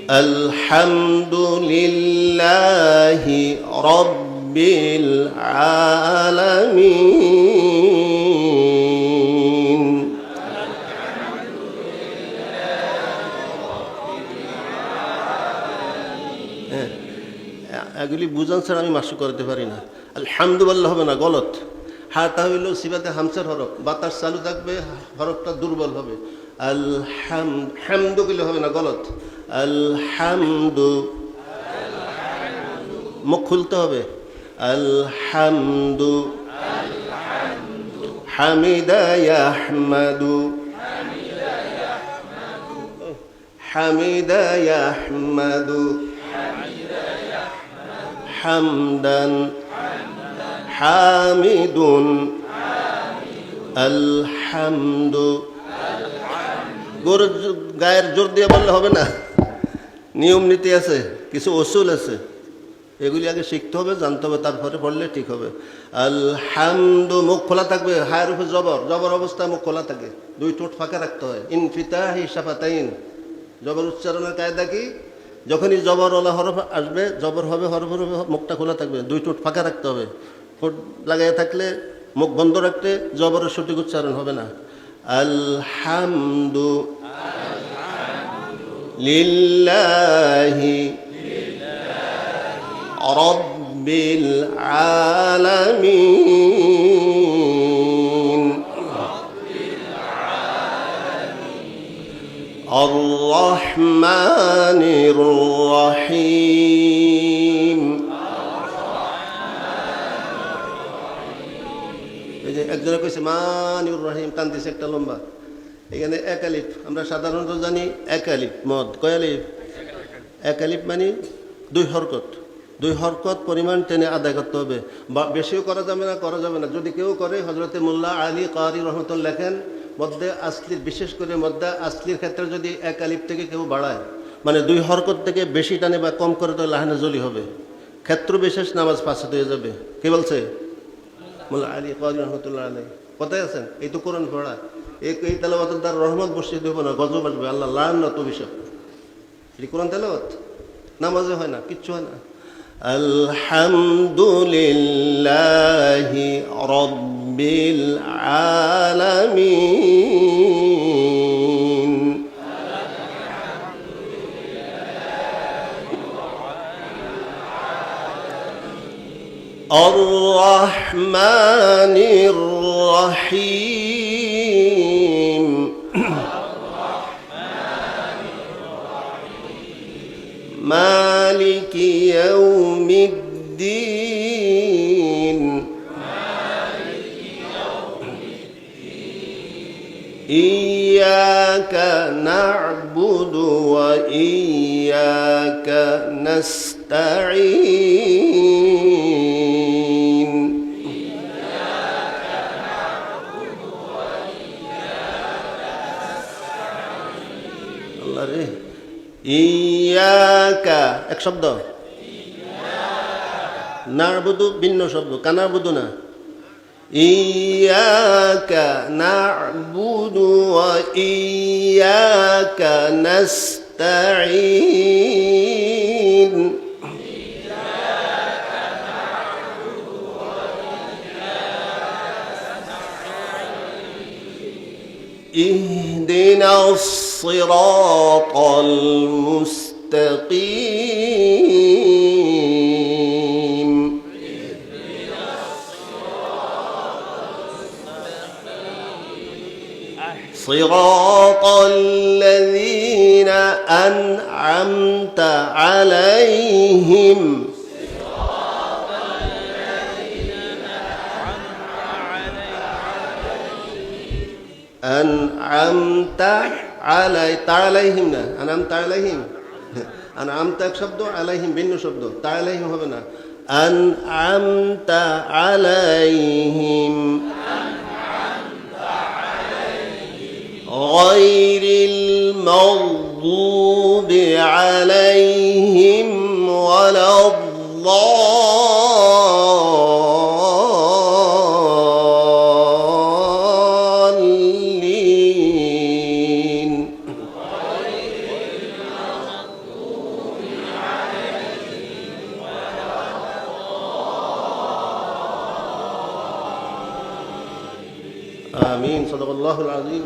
আলহামদুলিল্লাহি রাব্বিল আলামিন। এগুলি বুঝান স্যার আমি মাসু করতে পারি না। আলহামদুলিল্লাহ হবে না, গলত। হাটা হইল সিবাতে হামসার হরফ, বাতাস চালু থাকবে, হরফটা দুর্বল হবে। হামদু বললে হবে না, গলত। আলহামদু, মুখ খুলতে হবে। আলহামদু, হামিদা ইয়াহমাদু, হামিদা ইয়াহমাদু, হামদান, হামিদুন, আলহামদু। গায়ের জোর দিয়ে বললে হবে না, নিয়ম নীতি আছে, কিছু অসুল আছে, এগুলি আগে শিখতে হবে, জানতে হবে, তারপরে পড়লে ঠিক হবে। আলহামদু, মুখ খোলা থাকবে, হায়ের উপর জবর, জবর অবস্থায় মুখ খোলা থাকে, দুই ঠোঁট ফাঁকা রাখতে হয়। ইনফিতাহি শাফাতাইন, জবর উচ্চারণের কায়দা কি? যখনই জবর ওলা হরফ আসবে, জবর হবে, হরফ হবে, মুখটা খোলা থাকবে, দুই ঠোঁট ফাঁকা রাখতে হবে। ঠোঁট লাগাই থাকলে, মুখ বন্ধ রাখতে জবরের সঠিক উচ্চারণ হবে না। আলহামদু লিল্লাহি রাব্বিল আলামিন আর রহমানির রহিম। এই যে একজনে কইছে মানির রহিম, টান দিছে একটা লম্বা, এখানে এক আলিফ। আমরা সাধারণত জানি এক আলিফ মদ, কয় আলিফ? এক আলিফ মানে দুই হরকত, দুই হরকত পরিমাণ টেনে আদায় করতে হবে। বা বেশিও করা যাবে না, করা যাবে না। যদি কেউ করে, হজরতে মোল্লা আলী কারি রহমতুল্লাহ লেখেন, মধ্যে আসলির, বিশেষ করে মধ্যে আসলির ক্ষেত্রে যদি এক আলিফ থেকে কেউ বাড়ায়, মানে দুই হরকত থেকে বেশি টানে বা কম করে, তো লাহানে জলি হবে, ক্ষেত্র বিশেষ নামাজ ফাসাদ হয়ে যাবে। কে বলছে? মোল্লা আলী কারি রহমতুল্লাহ আলাই। কোথায় আছেন? এই তো কোরআন পড়া, এই তেলাওয়াতের দ্বারা রহমত বর্ষিত হইব না, গজব আসবে, আল্লাহ লানত অভিশাপ। এটি কোরআন তেলাওয়াত, নামাজে হয় না, কিচ্ছু হয় না। আলহামদুলিল্লাহি রাব্বিল আলামিন আর রহমানির রহিম মালিকি ইয়াউমিদ্দিন ইয়্যাকা না'বুদু ওয়া ইয়্যাকা নাস্তাঈন আল্লাহ রে। ইয়াকা এক শব্দ, না'বুদু ভিন্ন শব্দ, কানাবুদু না। ইয়াকা না'বুদু ওয়া ইয়্যাকা নাস্তাঈন ইহদিনাস সিরাতাল মুস্তাকিম সিরাতাল লাযীনা আন'আমতা আলাইহিম আন'আমতা আলাইহিম না, আন'আমতা আলাইহিম। আন'আমতা এক শব্দ, আলাইহিম ভিন্ন শব্দ, আলাইহিম হবে না। আন'আমতা আলাইহিম গায়রিল মাগদুবি আলাইহিম ওয়ালাদ-দাল্লিন আমিন। সাদাকাল্লাহুল আযীম।